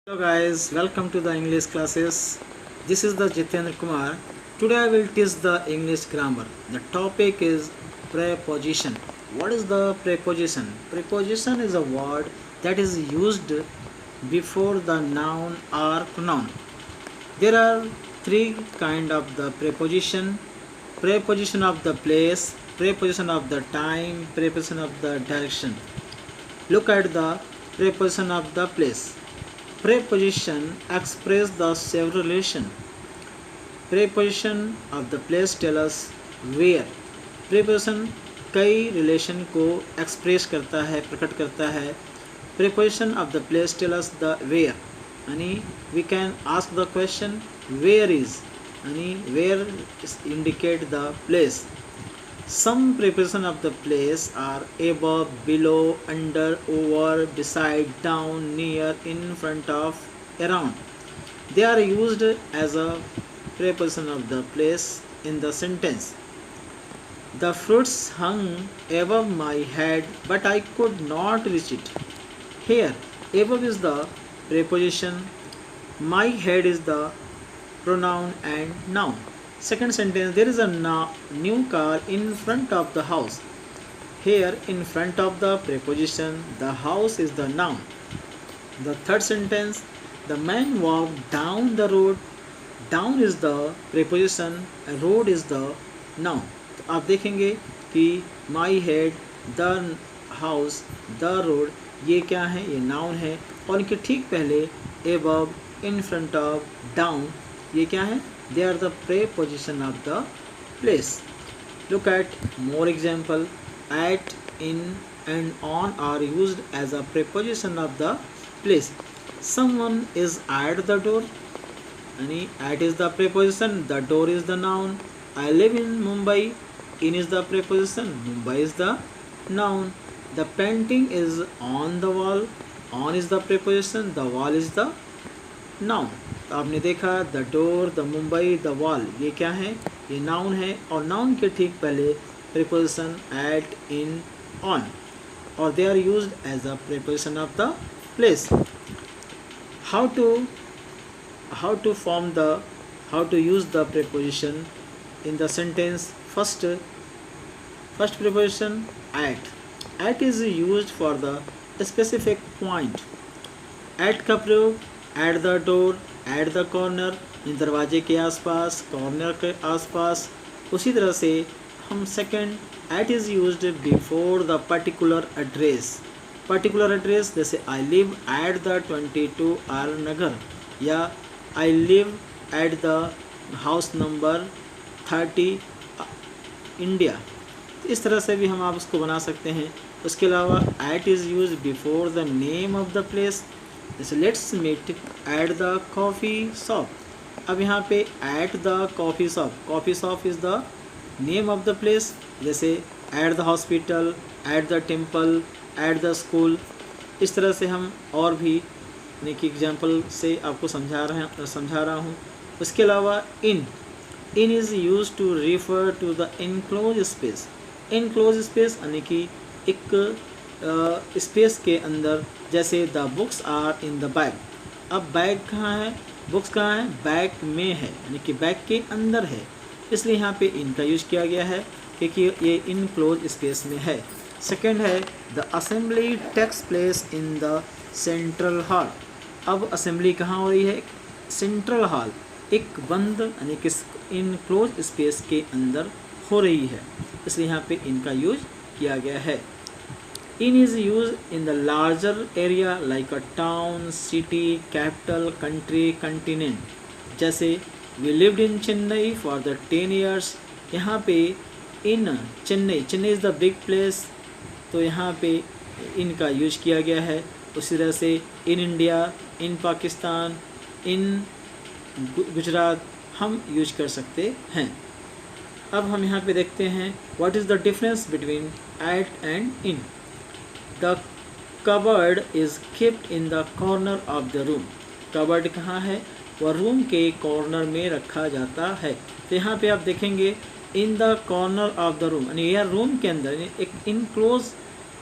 Hello guys, welcome to the English classes. This is the Jitendra Kumar. Today I will teach the English grammar. The topic is preposition. What is the preposition? Preposition is a word that is used before the noun or pronoun. There are three kind of the preposition: preposition of the place, preposition of the time, preposition of the direction. Look at the preposition of the place. Preposition express the several relation. Preposition of the place tell us where. Preposition कई relation को express करता है, प्रकट करता है. Preposition of the place tell us the where. यानी we can ask the question where is, यानी where indicate the place. Some preposition of the place are above, below, under, over, beside, down, near, in, front of, around. They are used as a preposition of the place in the sentence. The fruits hung above my head, but I could not reach it. Here, above is the preposition, my head is the pronoun and noun. Second sentence, there is a new car in front of the house. Here, in front of the preposition, the house is the noun. The third sentence, the man walked down the road. Down is the preposition, road is the noun. तो आप देखेंगे कि my head, the house, the road, ये क्या है? ये noun है. और इनके ठीक पहले above, in front of, down, ये क्या है? They are the preposition of the place. Look at more example. At, in, and on are used as a preposition of the place. Someone is at the door. यानी at is the preposition, the door is the noun. I live in Mumbai. In is the preposition, Mumbai is the noun. The painting is on the wall. On is the preposition, the wall is the noun. तो आपने देखा the door, the Mumbai, the wall, ये क्या है? ये noun है. और noun के ठीक पहले प्रीपोजिशन एट, इन, ऑन, और they are used as a preposition of the place. How to form the how to use the preposition in the sentence. First preposition at. At is used for the specific point. At का प्रयोग at the door, at the corner, दरवाजे के आसपास, corner के आसपास. उसी तरह से हम second, at is used before the particular address. Particular address जैसे I live at the 22 R Nagar, या I live at the house number 30 India. इस तरह से भी हम आप उसको बना सकते हैं. उसके अलावा at is use before the name of the place. जैसे let's meet at the coffee shop. अब यहाँ पे at the coffee shop, coffee shop is the name of the place. जैसे at the hospital, at the temple, at the school. इस तरह से हम और भी एक एग्जांपल से आपको समझा रहा हूँ. उसके अलावा in is use to refer to the enclose space. Enclose space यानी कि एक स्पेस के अंदर. जैसे the books are in the bag. अब बैग कहाँ है? बुक्स कहाँ है? बैग में है, यानी कि बैग के अंदर है. इसलिए यहाँ पे इनका यूज़ किया गया है क्योंकि ये इनक्लोज स्पेस में है. सेकंड है the assembly takes place in the central hall. अब असेंबली कहाँ हो रही है? सेंट्रल हॉल, एक बंद यानी कि इनक्लोज स्पेस के अंदर हो रही है. इसलिए यहाँ पे इनका यूज किया गया है. In is used in the larger area like a town, city, capital, country, continent. जैसे we lived in Chennai for the 10 years. यहाँ पे in Chennai is the big place, तो यहाँ पे in का यूज किया गया है. उसी तरह से in India, in Pakistan, in Gujarat हम यूज कर सकते हैं. अब हम यहाँ पे देखते हैं what is the difference between at and in. The cupboard is kept in the corner of the room. cupboard कहाँ है? वह रूम के कॉर्नर में रखा जाता है. तो यहाँ पे आप देखेंगे in the corner of the room, यानी यह रूम के अंदर, एक इनक्लोज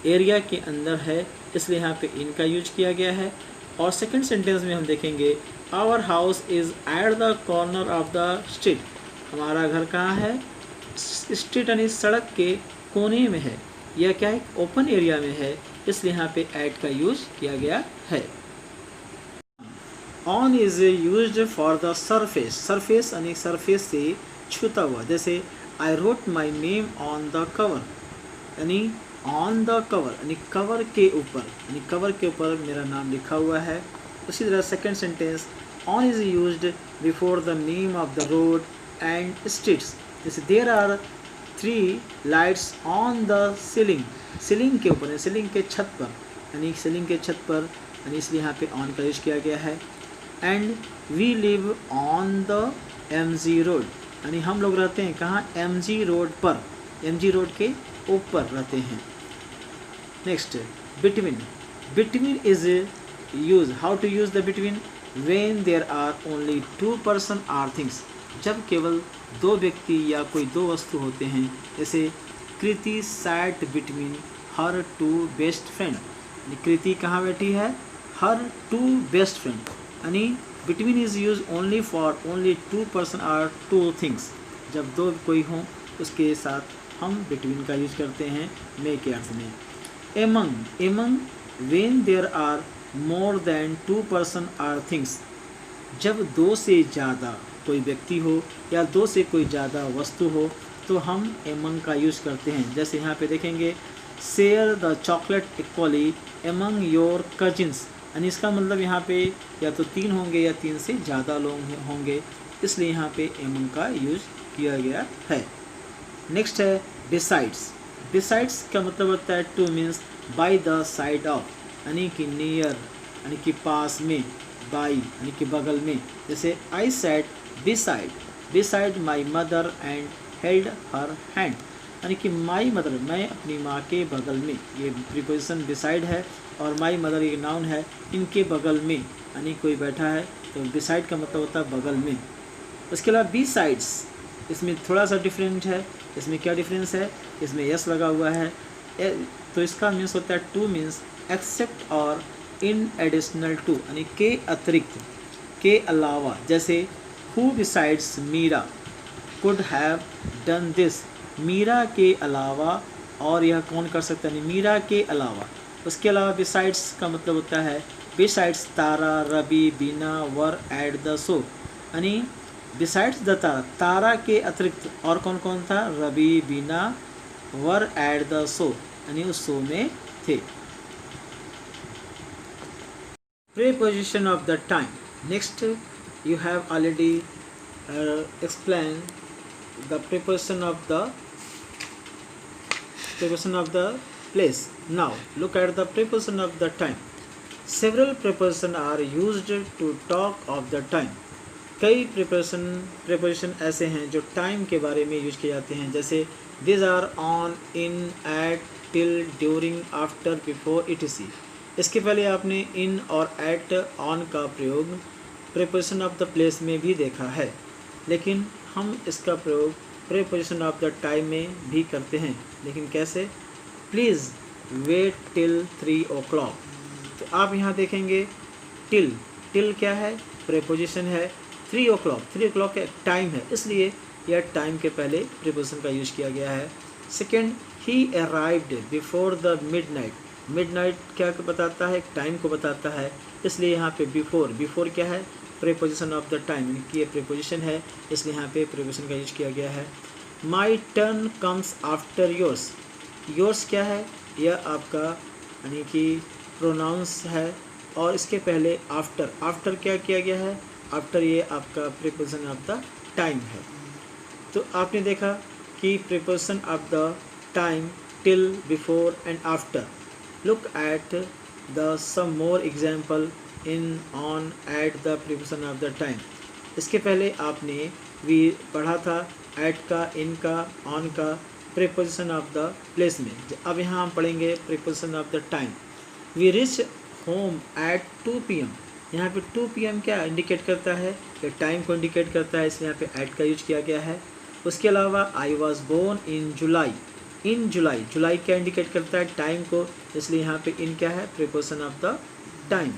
एरिया के अंदर है. इसलिए यहाँ पे in का यूज किया गया है. और सेकंड सेंटेंस में हम देखेंगे our house is at the corner of the street. हमारा घर कहाँ है? स्ट्रीट यानी सड़क के कोने में है। यह क्या है? ओपन एरिया में है, इसलिए यहाँ पे एट का यूज किया गया है। On is used for the surface. Surface यानी सरफेस से छूता हुआ, जैसे I wrote my name on the cover, यानी ऑन द कवर यानी कवर के ऊपर, यानी कवर के ऊपर मेरा नाम लिखा हुआ है। उसी तरह second sentence on is used before the name of the road and streets, जैसे there are 3 lights on the ceiling. Ceiling के ऊपर, सीलिंग के छत पर, यानी सीलिंग के छत पर, यानी इसलिए यहाँ पे ऑन का यूज किया गया है। And we live on the MG road, यानी हम लोग रहते हैं कहाँ? MG रोड पर, MG रोड के ऊपर रहते हैं। Next between. Between is use, how to use the between? When there are only 2 person or things, जब केवल 2 व्यक्ति या कोई 2 वस्तु होते हैं। जैसे Kriti sat between her 2 best friend, Kriti कहाँ बैठी है? हर 2 बेस्ट फ्रेंड, यानी between is use only for only 2 person or 2 things. जब 2 कोई हों उसके साथ हम बिटवीन का यूज करते हैं मे के अर्थ में। Among, among when there are more than 2 person or things, जब 2 से ज़्यादा कोई व्यक्ति हो या 2 से कोई ज़्यादा वस्तु हो तो हम एमंग का यूज़ करते हैं। जैसे यहाँ पे देखेंगे share the chocolate equally among your cousins, यानी इसका मतलब यहाँ पे या तो 3 होंगे या 3 से ज़्यादा लोग होंगे, इसलिए यहाँ पे एमंग का यूज किया गया है। नेक्स्ट है बिसाइड्स। बिसाइड्स का मतलब होता है two means by the side of, यानी कि नियर, यानी कि पास में, बाई यानी कि बगल में। जैसे I set beside, beside my mother and held her hand, यानी कि माई मदर, मैं अपनी माँ के बगल में, ये प्रीपोजिशन बिसाइड है और माई मदर ये नाउन है, इनके बगल में, यानी कोई बैठा है तो बिसाइड का मतलब होता है बगल में। उसके अलावा बी साइड्स, इसमें थोड़ा सा डिफरेंट है। इसमें क्या डिफरेंस है? इसमें यस लगा हुआ है, तो इसका मीन्स होता है टू मीन्स एक्सेप्ट और इन एडिशनल टू, यानी के अतिरिक्त, के अलावा। जैसे who besides Meera could have done this, Meera के अलावा और यह कौन कर सकता है? मीरा के अलावा। उसके अलावा बिसाइड्स का मतलब होता है besides Tara, Ravi, Beena were at the show, यानी बिसाइड्स द तारा, तारा के अतिरिक्त और कौन कौन था? Ravi, Beena were at the show, यानी उस शो में थे। Preposition of the time. Next, you have already explained the preposition of the place. Now, look at the preposition of the time. Several prepositions are used to talk of the time. कई preposition ऐसे हैं जो time के बारे में use किए जाते हैं। जैसे these are on, in, at, till, during, after, before, etc. इसके पहले आपने इन और एट, ऑन का प्रयोग प्रीपोजिशन ऑफ द प्लेस में भी देखा है, लेकिन हम इसका प्रयोग प्रीपोजिशन ऑफ द टाइम में भी करते हैं। लेकिन कैसे? Please wait till 3 o'clock। तो आप यहाँ देखेंगे टिल, टिल क्या है? प्रीपोजिशन है। 3 o'clock, 3 o'clock का टाइम है, इसलिए यह टाइम के पहले प्रीपोजिशन का यूज किया गया है। Second, he arrived before the midnight, midnight क्या बताता है? टाइम को बताता है, इसलिए यहाँ पे बिफोर, बिफोर क्या है? प्रीपोजिशन ऑफ द टाइम, यानी कि ये प्रीपोजिशन है, इसलिए यहाँ पे प्रीपोजिशन का यूज किया गया है। My turn comes after yours, yours क्या है? यह आपका यानी कि प्रोनाउंस है और इसके पहले आफ्टर, आफ्टर क्या किया गया है? आफ्टर ये आपका प्रीपोजिशन ऑफ द टाइम है। तो आपने देखा कि preposition of the time till, before and after. Look at the some more example in, on, at the preposition of the time. इसके पहले आपने भी पढ़ा था at का, in का, on का preposition of the place में। अब यहाँ हम पढ़ेंगे preposition of the time. We reach home at 2 PM। यहाँ पे 2 PM क्या इंडिकेट करता है? ये टाइम को इंडिकेट करता है, इसलिए यहाँ पे at का यूज किया गया है। उसके अलावा I was born in July, इन जुलाई, जुलाई क्या इंडिकेट करता है? टाइम को, इसलिए यहाँ पे इन क्या है? Preposition of the time.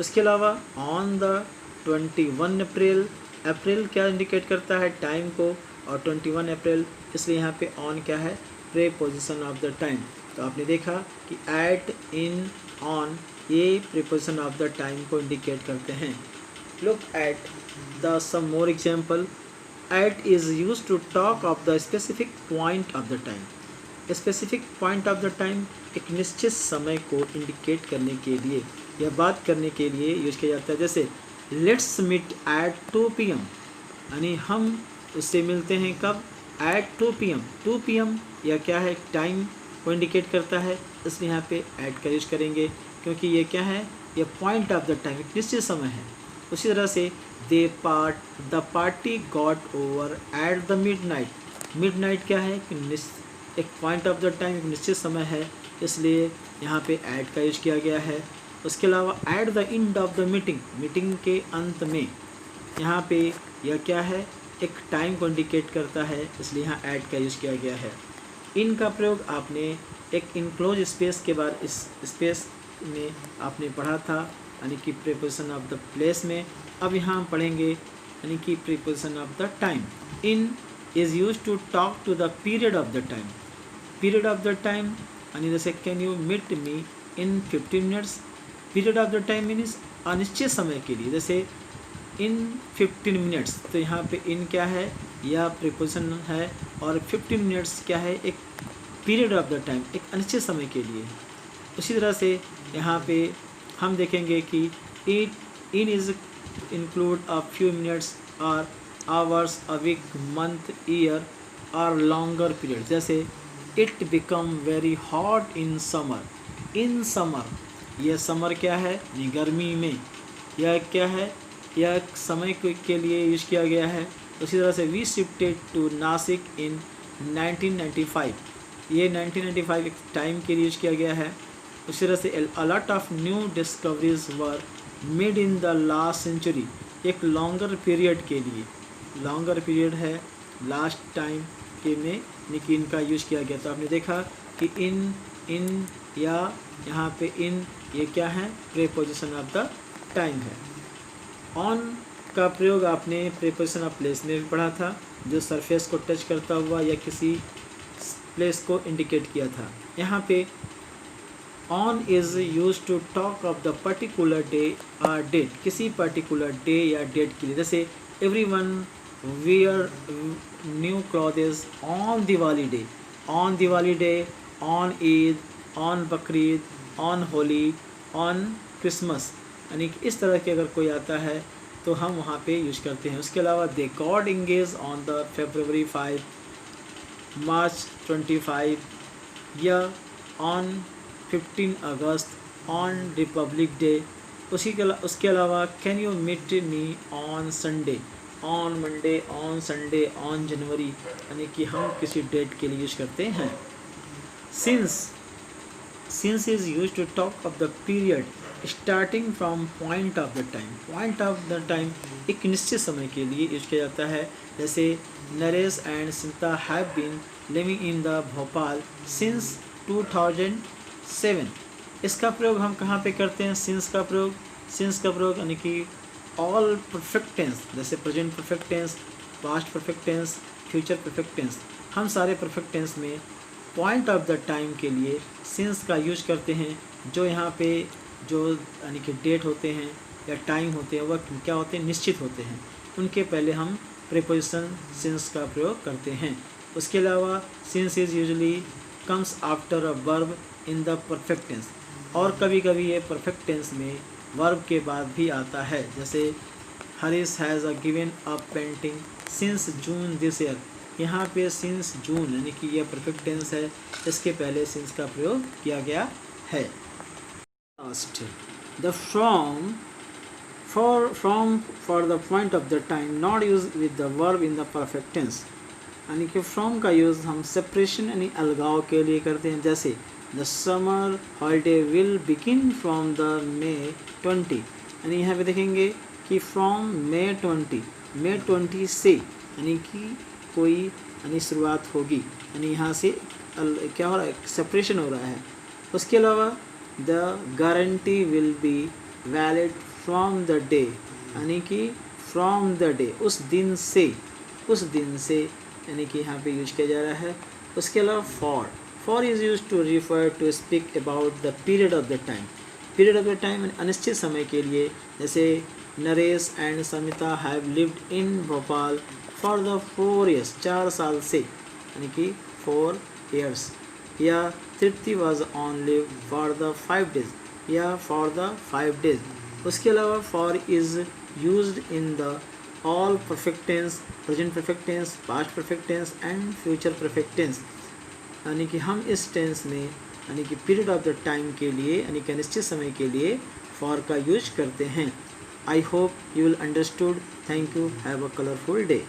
उसके अलावा ऑन द 21 अप्रैल, अप्रैल क्या इंडिकेट करता है, टाइम को, और 21 अप्रैल, इसलिए यहाँ पे ऑन क्या है, प्रीपोजिशन ऑफ द टाइम। तो आपने देखा कि एट, इन, ऑन, ये प्रीपोजिशन ऑफ द टाइम को इंडिकेट करते हैं। Look at the some more example. At is use to talk of the specific point of the time. Specific point of the time एक निश्चित समय को indicate करने के लिए या बात करने के लिए यूज किया जाता है। जैसे लेट्स मीट एट 2 PM, यानी हम उससे मिलते हैं कब, एट 2 PM। 2 PM या क्या है, टाइम को इंडिकेट करता है, इसलिए यहाँ पे एट का यूज करेंगे, क्योंकि ये क्या है, ये पॉइंट ऑफ द टाइम, एक निश्चित समय है। उसी तरह से the party got over at the midnight. Midnight क्या है, एक पॉइंट ऑफ द टाइम, एक निश्चित समय है, इसलिए यहाँ पे एट का यूज किया गया है। उसके अलावा at the end of the meeting, meeting के अंत में, यहाँ पे यह क्या है, एक टाइम को इंडिकेट करता है, इसलिए यहाँ एट का यूज किया गया है। इन का प्रयोग आपने एक इनक्लोज स्पेस के बाद इस स्पेस में आपने पढ़ा था, यानी कि प्रीपोजिशन ऑफ द प्लेस में। अब यहाँ हम पढ़ेंगे यानी कि preposition of the time. In is use to talk to the period of the time. Period of the time यानी जैसे can you meet me in 15 minutes. Period of the time means अनिश्चित समय के लिए, जैसे इन 15 मिनट्स, तो यहाँ पे इन क्या है, यह प्रीपोजिशन है, और 15 मिनट्स क्या है, एक पीरियड ऑफ द टाइम, एक अनिश्चित समय के लिए। उसी तरह से यहाँ पे हम देखेंगे कि in is include a few minutes और hours, a week, month, year और लॉन्गर पीरियड। जैसे it become very hot in summer. In summer, यह समर क्या है, यानी गर्मी में, यह क्या है, यह समय के लिए यूज किया गया है। उसी तरह से वी शिफ्टेड टू नासिक इन 1995। ये 1995 एक टाइम के लिए यूज किया गया है। उसी तरह से a lot of new discoveries were made in the last century. एक लॉन्गर पीरियड के लिए, लॉन्गर पीरियड है, लास्ट टाइम के में लेकिन इनका यूज किया गया। तो आपने देखा कि इन या यहाँ पे इन, ये क्या है, प्रीपोजिशन ऑफ द टाइम है। ऑन का प्रयोग आपने प्रीपोजिशन ऑफ प्लेस में भी पढ़ा था, जो सरफेस को टच करता हुआ या किसी प्लेस को इंडिकेट किया था। यहाँ पे on is use to talk of the particular day और डेट, किसी पर्टिकुलर डे या डेट के लिए। जैसे everyone wear new clothes on Diwali day, on Diwali day, on Eid, on Bakrid, on Holi, on Christmas, यानी कि इस तरह के अगर कोई आता है तो हम वहाँ पे यूज करते हैं। उसके अलावा they got engage on the February 5, March 25, या on 15 August, on Republic Day. उसके अलावा can you meet me on Sunday, on Monday, on Sunday, on January, यानी कि हम किसी डेट के लिए यूज करते हैं। Since is use to talk of the period starting from point of the time. Point of the time एक निश्चित समय के लिए यूज किया जाता है। जैसे Naresh and Sinta have been living in the Bhopal since 2007। इसका प्रयोग हम कहाँ पे करते हैं, सिंस का प्रयोग यानी कि ऑल परफेक्ट टेंस, जैसे present perfect tense, past perfect tense, future perfect tense, हम सारे परफेक्ट टेंस में पॉइंट ऑफ द टाइम के लिए सिंस का यूज करते हैं। जो यहाँ पे जो यानी कि डेट होते हैं या टाइम होते हैं वह क्या होते हैं, निश्चित होते हैं, उनके पहले हम प्रीपोजिशन सिंस का प्रयोग करते हैं। उसके अलावा since is usually comes after a verb in the perfect tense, और कभी कभी ये परफेक्ट टेंस में वर्ब के बाद भी आता है। जैसे Harish has given a painting since June this year. यहाँ पे सिंस जून यानी कि यह परफेक्ट टेंस है, इसके पहले सिंस का प्रयोग किया गया है। Last the from for the point of the time not use with the verb in the perfect tense, यानी कि फ्रॉम का यूज़ हम सेपरेशन यानी अलगाव के लिए करते हैं। जैसे the summer holiday will begin from the May 20, यानी यहाँ पे देखेंगे कि फ्रॉम May 20 से, यानी कि कोई यानी शुरुआत होगी, यानी यहाँ से क्या हो रहा है, सेपरेशन हो रहा है। उसके अलावा the guarantee will be valid from the day, यानी कि फ्रॉम द डे, उस दिन से, उस दिन से, यानी कि यहाँ पे यूज किया जा रहा है। उसके अलावा for is use to refer to speak about the period of the time, period of the time अनिश्चित समय के लिए, जैसे Naresh and Samita have lived in Bhopal for the 4 years, 4 साल से, यानी कि 4 years, या Tripti was on leave for the 5 days, या फॉर द 5 days। उसके अलावा for is used in the all perfect tense, present perfect tense, past perfect tense and future perfect tense, यानी कि हम इस टेंस में, यानी कि पीरियड ऑफ द टाइम के लिए, यानी कि अनिश्चित समय के लिए फॉर का यूज करते हैं। I hope you will understood. Thank you. Have a colourful day.